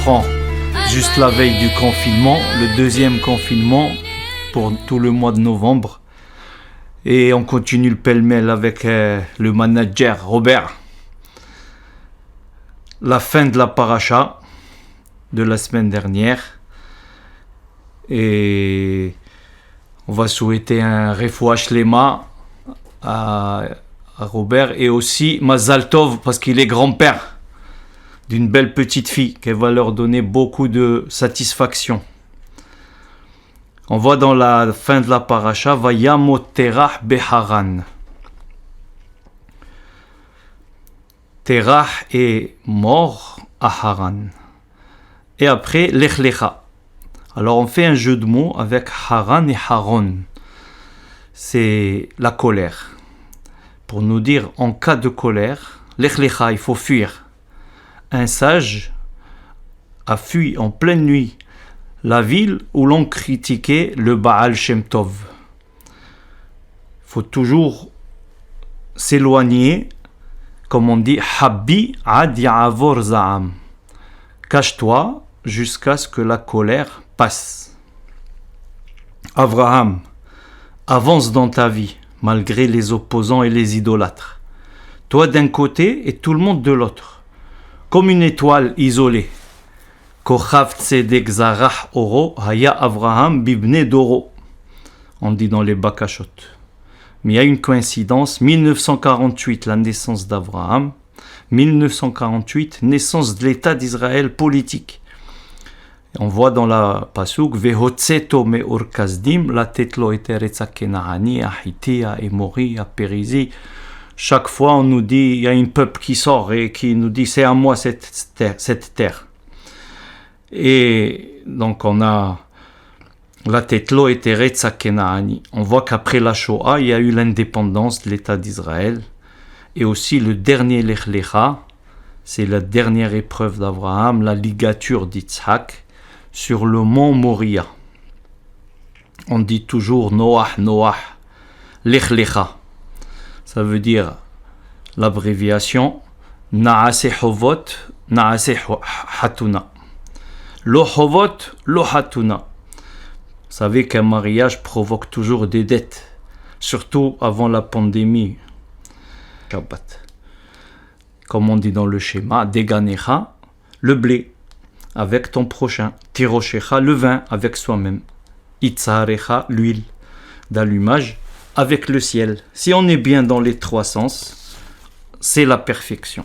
reprend juste la veille du confinement, le deuxième confinement pour tout le mois de novembre. Et on continue le pêle-mêle avec le manager Robert. La fin de la paracha de la semaine dernière. Et on va souhaiter un refoua shlema à Robert et aussi Mazal Tov parce qu'il est grand-père d'une belle petite fille qui va leur donner beaucoup de satisfaction. On voit dans la fin de la paracha Vayamot Terah beharan. Terah est mort à Haran. Et après Lech Lecha. Alors on fait un jeu de mots avec Haran et Haron. C'est la colère. Pour nous dire en cas de colère, Lech Lecha, il faut fuir. Un sage a fui en pleine nuit la ville où l'on critiquait le Baal Shem Tov. Il faut toujours s'éloigner, comme on dit, Habbi ad ya'avor za'am. Cache-toi jusqu'à ce que la colère passe. Abraham, avance dans ta vie, malgré les opposants et les idolâtres. Toi d'un côté et tout le monde de l'autre. Comme une étoile isolée. Kochav tzedek zarach oro haya Avraham bibne doro. On dit dans les Bakashot. Mais il y a une coïncidence. 1948, la naissance d'Avraham. 1948, naissance de l'État d'Israël politique. Et on voit dans la Pasuk Vehotzeto me'or kasdim la tetlo eteretz ha'kena'ani ha'hiti ha'emori ha'perizi. Chaque fois, on nous dit, il y a un peuple qui sort et qui nous dit, c'est à moi cette terre. Et donc, on a la Tetlo et Teretz Kenaani. On voit qu'après la Shoah, il y a eu l'indépendance de l'État d'Israël. Et aussi le dernier Lech Lecha, c'est la dernière épreuve d'Abraham, la ligature d'Yitzhak, sur le mont Moria. On dit toujours Noach, Lech Lecha. Ça veut dire l'abréviation Naase Hovot, Naase Hatuna. Lo Hovot, Lo Hatuna. Vous savez qu'un mariage provoque toujours des dettes, surtout avant la pandémie. Shabbat. Comme on dit dans le schéma, Deganecha, le blé, avec ton prochain. Tiroshecha, le vin, avec soi-même. Itzarecha, l'huile d'allumage, avec le ciel. Si on est bien dans les trois sens, c'est la perfection.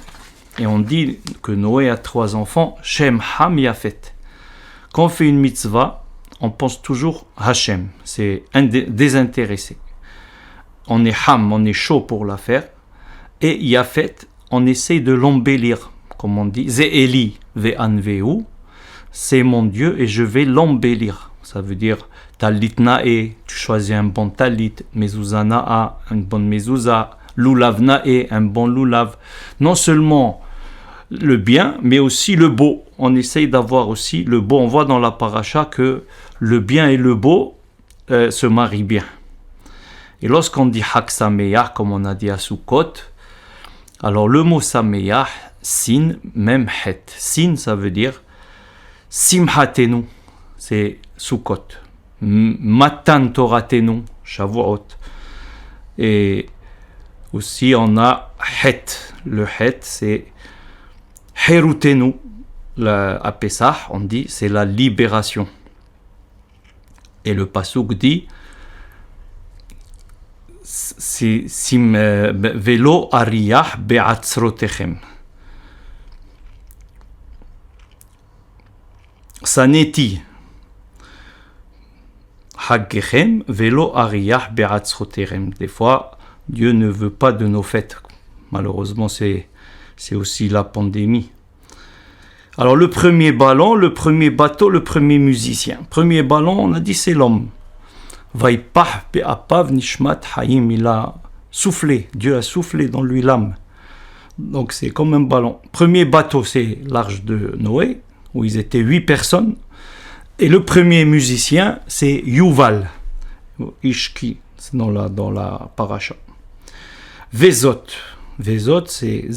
Et on dit que Noé a 3 enfants, Shem, Ham, Yafet. Quand on fait une mitzvah, on pense toujours Hachem, c'est désintéressé. On est Ham, on est chaud pour la faire. Et Yafet, on essaye de l'embellir, comme on dit. Ze'eli ve'anveu, c'est mon Dieu et je vais l'embellir. Ça veut dire Talit na'e, tu choisis un bon talit, mezouza na'a, une bonne mezouza, lulav na'e, un bon lulav. Non seulement le bien, mais aussi le beau. On essaye d'avoir aussi le beau. On voit dans la paracha que le bien et le beau se marient bien. Et lorsqu'on dit Hak Sameach, comme on a dit à Sukkot, alors le mot Sameach, Sin, même Het. Sin, ça veut dire Simhatenu, c'est Sukkot. Matan Toratenu, Shavuot. Et aussi on a Het. Le Het, c'est Herutenu. À Pessah, on dit, c'est la libération. Et le Pasuk dit Sim velo ariyah be'atzrotechem. Saneti Haggechem velo ariyah be'atzrotechem. Des fois, Dieu ne veut pas de nos fêtes. Malheureusement, c'est aussi la pandémie. Alors le premier ballon, le premier bateau, le premier musicien. Premier ballon, on a dit c'est l'homme. Vaipah be'apav nishmat hayim, il a soufflé, Dieu a soufflé dans lui l'âme. Donc c'est comme un ballon. Premier bateau, c'est l'arche de Noé, où ils étaient 8 personnes. Et le premier musicien, c'est Yuval, Ishki, c'est dans la paracha. Vezot, c'est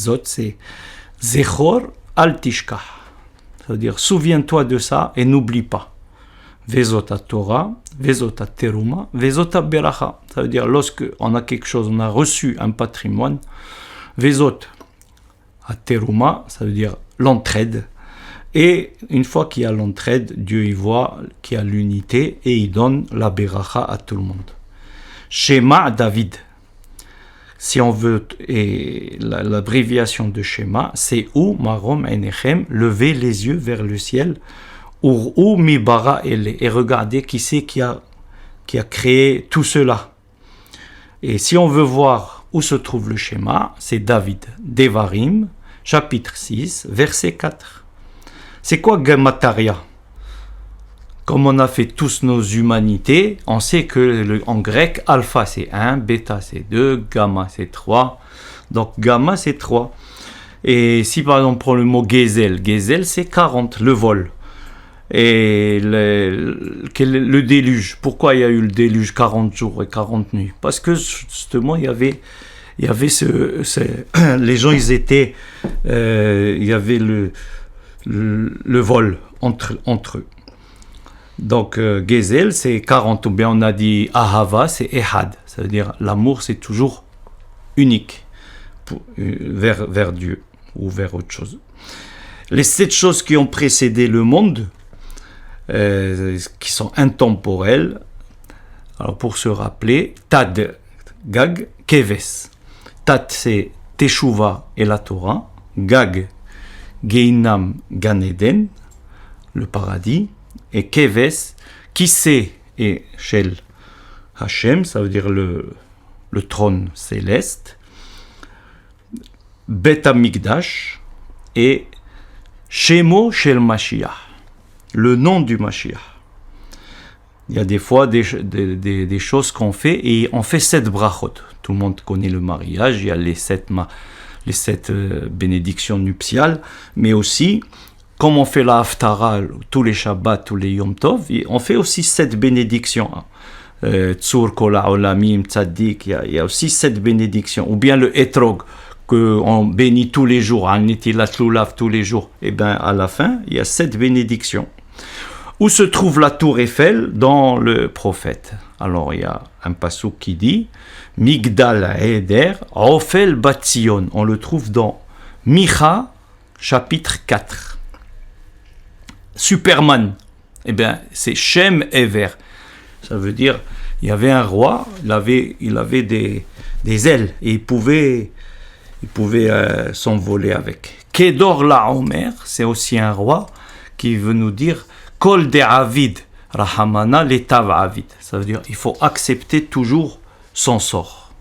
Zechor al Tishkach. ça veut dire souviens-toi de ça et n'oublie pas. Vezota Torah, Vezota Teruma, Vezota Beracha. Ça veut dire lorsque on a quelque chose, on a reçu un patrimoine, Vezot à Teruma, ça veut dire l'entraide. Et une fois qu'il y a l'entraide, Dieu y voit qu'il y a l'unité et il donne la Beracha à tout le monde. Shema David. Si on veut, et l'abréviation de Shema, c'est ou Marom Enechem, levez les yeux vers le ciel. Ou mi bara et regardez qui c'est qui a créé tout cela. Et si on veut voir où se trouve le schéma, c'est David, Devarim, chapitre 6, verset 4. C'est quoi Gemataria? Comme on a fait tous nos humanités, on sait que en grec, alpha c'est 1, bêta c'est 2, gamma c'est 3. Donc gamma c'est 3. Et si par exemple on prend le mot gezel, gezel c'est 40, le vol. Et le déluge, pourquoi il y a eu le déluge 40 jours et 40 nuits? Parce que justement il y avait les gens ils étaient il y avait le vol entre eux. Donc Gezel c'est 40, ou bien on a dit Ahava c'est Ehad, ça veut dire l'amour c'est toujours unique vers Dieu ou vers autre chose. Les 7 choses qui ont précédé le monde, qui sont intemporelles. Alors pour se rappeler, Tad, Gag, Keves. Tad c'est Teshuva et la Torah. Gag, Geinam, Gan Eden, le paradis. Et Keves, Kissé et Shel Hashem, ça veut dire le trône céleste. Bet Hamikdash et Shemo Shel Mashiach, le nom du Mashiach. Il y a des fois des choses qu'on fait et on fait 7 brachot. Tout le monde connaît le mariage, il y a les 7 bénédictions nuptiales, mais aussi, comme on fait la Haftara tous les Shabbats, tous les Yom Tov, on fait aussi 7 bénédictions. Tzur, Kola, Olamim, Tzaddik, il y a aussi 7 bénédictions. Ou bien le Etrog, qu'on bénit tous les jours, Al-Netilat Lulav tous les jours. Et bien à la fin, il y a 7 bénédictions. Où se trouve la tour Eiffel? Dans le prophète. Alors il y a un passouk qui dit Migdal Eder, Ofel Batzion. On le trouve dans Micha, chapitre 4. Superman, eh bien c'est Shem Ever. Ça veut dire, il y avait un roi, il avait des ailes et il pouvait s'envoler avec. Kedor la Omer, c'est aussi un roi qui veut nous dire Kol de Avid, Rahamana l'Etav Avid. Ça veut dire il faut accepter toujours son sort.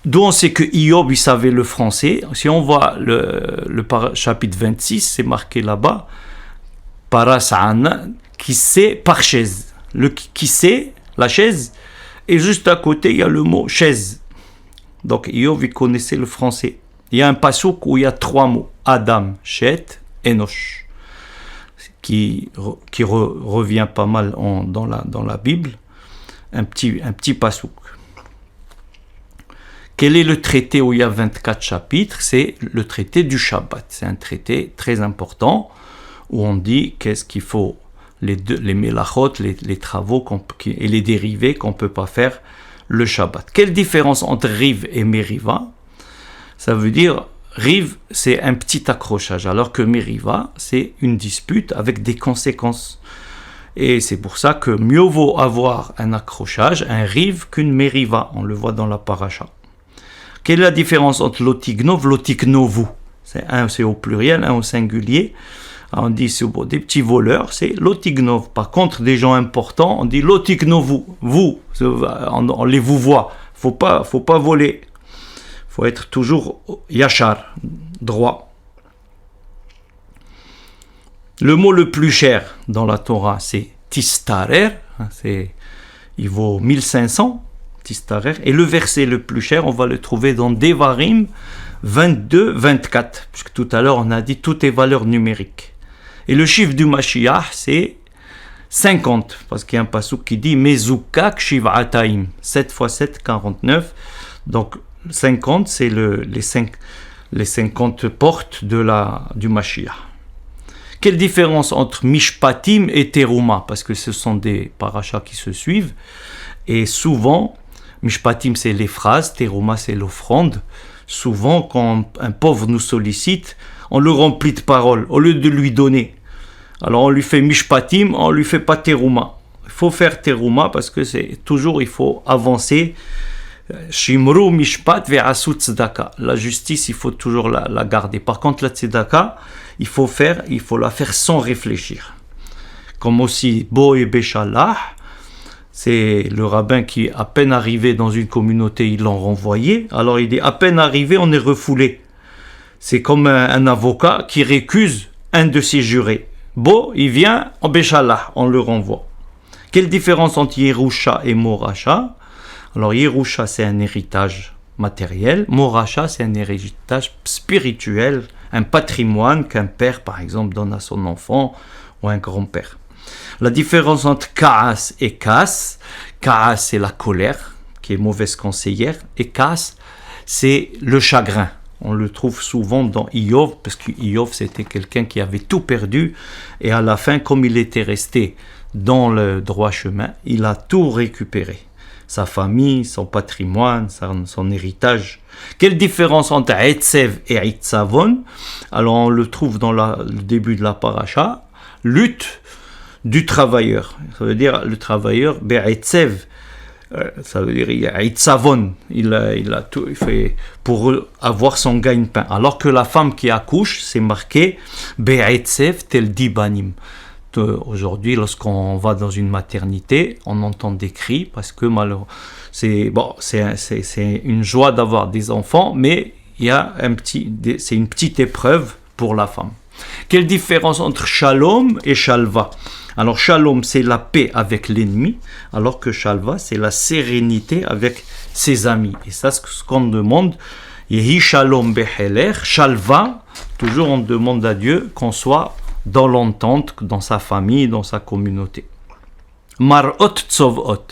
D'où on sait que Iob il savait le français. Si on voit le chapitre 26, c'est marqué là-bas Parasana, qui sait par chaise. Le qui sait, la chaise, et juste à côté il y a le mot chaise. Donc Iob il connaissait le français. Il y a un passouk où il y a 3 mots Adam, Shet, Enoch, qui revient pas mal dans la Bible, un petit passouk. Quel est le traité où il y a 24 chapitres? C'est le traité du Shabbat. C'est un traité très important où on dit qu'est-ce qu'il faut, les mélachot, les travaux et les dérivés qu'on ne peut pas faire le Shabbat. Quelle différence entre rive et mériva? Ça veut dire rive, c'est un petit accrochage, alors que mériva, c'est une dispute avec des conséquences. Et c'est pour ça que mieux vaut avoir un accrochage, un rive, qu'une mériva. On le voit dans la paracha. Quelle est la différence entre lotignov, lotignovu? C'est au pluriel, un au singulier. On dit c'est des petits voleurs, c'est lotignov. Par contre, des gens importants, on dit lotignovu. Vous, on les vous voit. Faut pas voler. Faut être toujours yachar, droit. Le mot le plus cher dans la Torah, c'est tistarer. Il vaut 1500. Tistarer. Et le verset le plus cher, on va le trouver dans Devarim 22-24. Puisque tout à l'heure, on a dit toutes les valeurs numériques. Et le chiffre du Mashiach, c'est 50. Parce qu'il y a un passouk qui dit Mezukak Shiv'ataim. 7 x 7, 49. Donc 50, c'est les 50 portes du Mashiach. Quelle différence entre Mishpatim et Teruma? Parce que ce sont des parachas qui se suivent. Et souvent, Mishpatim c'est les phrases, Teruma c'est l'offrande. Souvent, quand un pauvre nous sollicite, on le remplit de paroles au lieu de lui donner. Alors on lui fait Mishpatim, on lui fait pas Teruma. Il faut faire Teruma parce que c'est toujours, il faut avancer. Shimru mishpat ve'asu tzedaka. La justice, il faut toujours la garder. Par contre, la tzedaka, il faut la faire sans réfléchir. Comme aussi Bo et Béchalah, c'est le rabbin qui, à peine arrivé dans une communauté, ils l'ont renvoyé. Alors il dit, à peine arrivé, on est refoulé. C'est comme un avocat qui récuse un de ses jurés. Bo, il vient en Béchalah, on le renvoie. Quelle différence entre Yerusha et Moracha? Alors Yerusha c'est un héritage matériel, Moracha c'est un héritage spirituel, un patrimoine qu'un père par exemple donne à son enfant ou un grand-père. La différence entre Kaas et Kas, Kaas c'est la colère qui est mauvaise conseillère et Kas c'est le chagrin. On le trouve souvent dans Iyov parce que Iyov c'était quelqu'un qui avait tout perdu et à la fin comme il était resté dans le droit chemin, il a tout récupéré. Sa famille, son patrimoine, son héritage. Quelle différence entre Etsev et Itzavon? Alors on le trouve dans le début de la paracha, lutte du travailleur. Ça veut dire le travailleur, Be'etsev, ça veut dire Itzavon, il a tout fait pour avoir son gagne-pain. Alors que la femme qui accouche, c'est marqué Be'etsev tel dibanim. Aujourd'hui, lorsqu'on va dans une maternité, on entend des cris parce que c'est une joie d'avoir des enfants, mais il y a c'est une petite épreuve pour la femme. Quelle différence entre Shalom et Shalva? Alors Shalom, c'est la paix avec l'ennemi, alors que Shalva, c'est la sérénité avec ses amis. Et ça, c'est ce qu'on demande. Yehi Shalom beheler, Shalva, toujours on demande à Dieu qu'on soit dans l'entente, dans sa famille, dans sa communauté. Marot tzovot,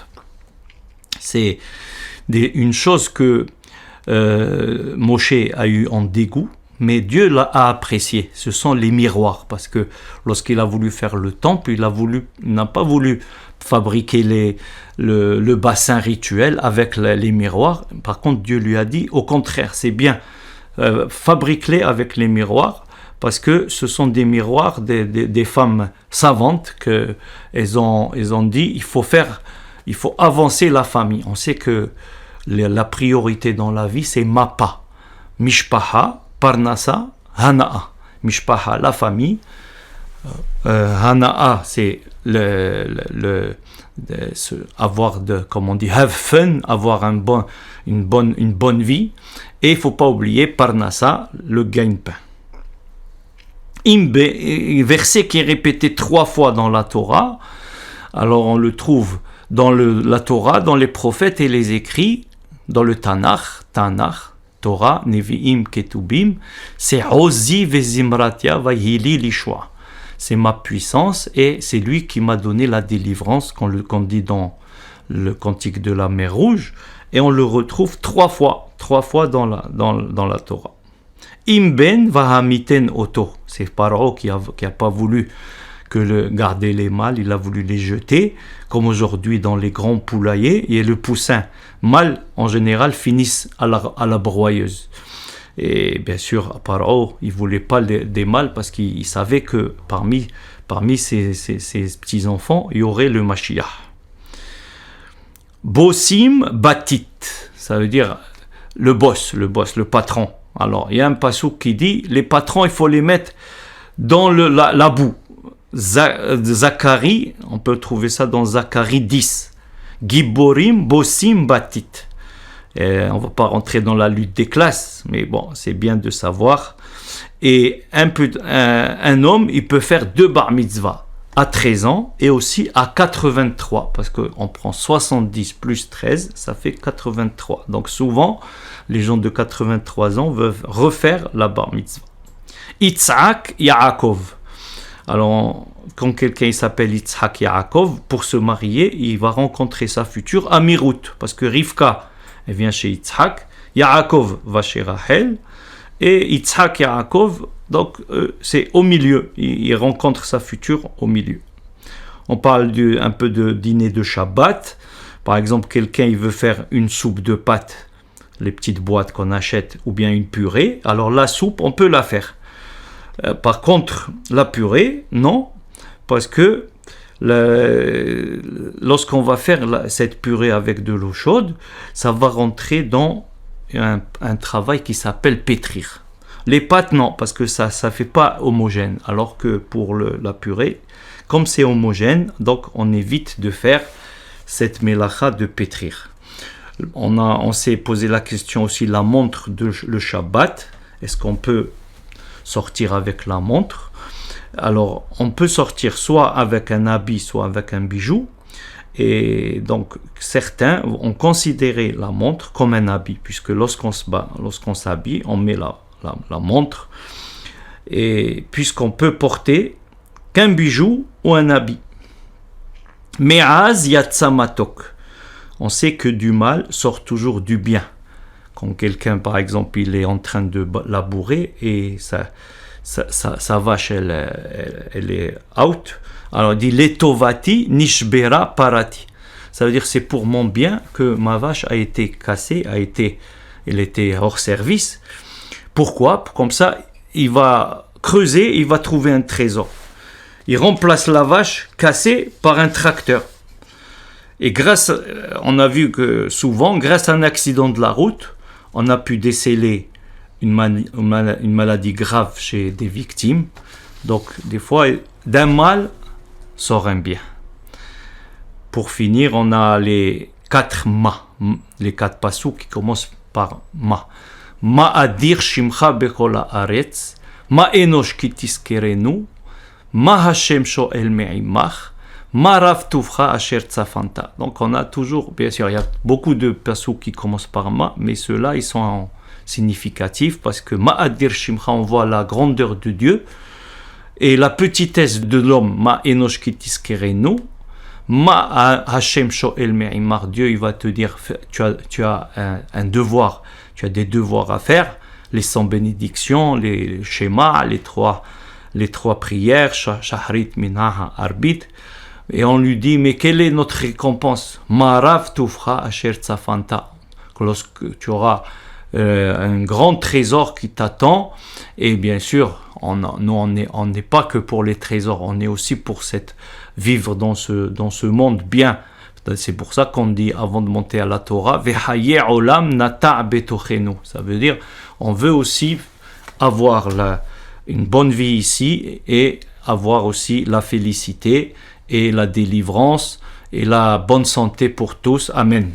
c'est une chose que Moshe a eu en dégoût, mais Dieu l'a apprécié. Ce sont les miroirs, parce que lorsqu'il a voulu faire le temple, il n'a pas voulu fabriquer le bassin rituel avec les miroirs. Par contre, Dieu lui a dit, au contraire, c'est bien, fabrique-les avec les miroirs, parce que ce sont des miroirs des femmes savantes qu'elles ont dit il faut avancer la famille. On sait que la priorité dans la vie c'est Mapa, Mishpaha, Parnasa, Hana'a. Mishpaha, la famille, Hana'a, c'est avoir comme on dit, have fun, avoir une bonne vie, et il ne faut pas oublier Parnasa, le gagne-pain. Imbe, verset qui est répété 3 fois dans la Torah. Alors on le trouve dans la Torah, dans les prophètes et les écrits, dans le Tanakh, Torah, Nevi'im, Ketubim, c'est Ozi vezimratia vayili lishwa. C'est ma puissance et c'est lui qui m'a donné la délivrance, qu'on dit dans le cantique de la mer Rouge, et on le retrouve 3 fois dans la Torah. Imben vahamiten oto, c'est Paro qui a pas voulu garder les mâles, il a voulu les jeter, comme aujourd'hui dans les grands poulaillers, et le poussin mâles en général finissent à la broyeuse. Et bien sûr, Paro, il voulait pas des mâles parce qu'il savait que parmi ses petits-enfants, il y aurait le Mashiach. Bosim batit, ça veut dire le boss, le patron. Alors, il y a un passouk qui dit, les patrons, il faut les mettre dans la boue. Zacharie, on peut trouver ça dans Zacharie 10. Giborim, Bosim, Batit. On ne va pas rentrer dans la lutte des classes, mais bon, c'est bien de savoir. Et un homme, il peut faire 2 bar mitzvah à 13 ans et aussi à 83, parce qu'on prend 70 plus 13, ça fait 83. Donc souvent, les gens de 83 ans veulent refaire la bar mitzvah. Yitzhak Yaakov. Alors, quand quelqu'un s'appelle Yitzhak Yaakov, pour se marier, il va rencontrer sa future Amirut, parce que Rivka, elle vient chez Yitzhak, Yaakov va chez Rachel, et Yitzhak Yaakov, Donc c'est au milieu, il rencontre sa future au milieu. On parle un peu de dîner de Shabbat. Par exemple, quelqu'un il veut faire une soupe de pâtes, les petites boîtes qu'on achète, ou bien une purée. Alors la soupe, on peut la faire. Par contre, la purée, non, parce que lorsqu'on va faire cette purée avec de l'eau chaude, ça va rentrer dans un travail qui s'appelle pétrir. Les pâtes, non, parce que ça ne fait pas homogène. Alors que pour la purée, comme c'est homogène, donc on évite de faire cette mélacha de pétrir. On s'est posé la question aussi, la montre le Shabbat. Est-ce qu'on peut sortir avec la montre? Alors, on peut sortir soit avec un habit, soit avec un bijou. Et donc, certains ont considéré la montre comme un habit, puisque lorsqu'on s'habille, on met la montre. Et puisqu'on peut porter qu'un bijou ou un habit. Me'az yatsa matok. On sait que du mal sort toujours du bien. Quand quelqu'un, par exemple, il est en train de labourer et sa vache, elle est out. Alors il dit letovati nishbera parati. Ça veut dire c'est pour mon bien que ma vache a été cassée, elle était hors service. Pourquoi? Comme ça, il va creuser, il va trouver un trésor. Il remplace la vache cassée par un tracteur. Et on a vu que souvent, grâce à un accident de la route, on a pu déceler une maladie grave chez des victimes. Donc, des fois, d'un mal sort un bien. Pour finir, on a les 4 ma, les 4 passous qui commencent par ma. Ma adir shimcha bekola aretz, ma enosh kitiskerenu, ma Hashem shoel me'imach, ma rav tuvcha asher tzafanta. Donc on a toujours, bien sûr, il y a beaucoup de passous qui commencent par ma, mais ceux-là, ils sont significatifs parce que ma adir shimcha, on voit la grandeur de Dieu et la petitesse de l'homme, ma enosh kitiskerenu, ma Hashem shoel me'imach. Dieu, il va te dire, tu as un devoir, tu as des devoirs à faire, les 100 bénédictions, les schémas, les trois prières, Shahrit, Minaha, Arbit. Et on lui dit, mais quelle est notre récompense? Marav Tufra Asher Tzafanta. Lorsque tu auras un grand trésor qui t'attend, et bien sûr, nous on n'est pas que pour les trésors, on est aussi pour vivre dans ce monde bien. C'est pour ça qu'on dit avant de monter à la Torah, Vehaye olam nata betochenu. Ça veut dire, on veut aussi avoir une bonne vie ici et avoir aussi la félicité et la délivrance et la bonne santé pour tous. Amen.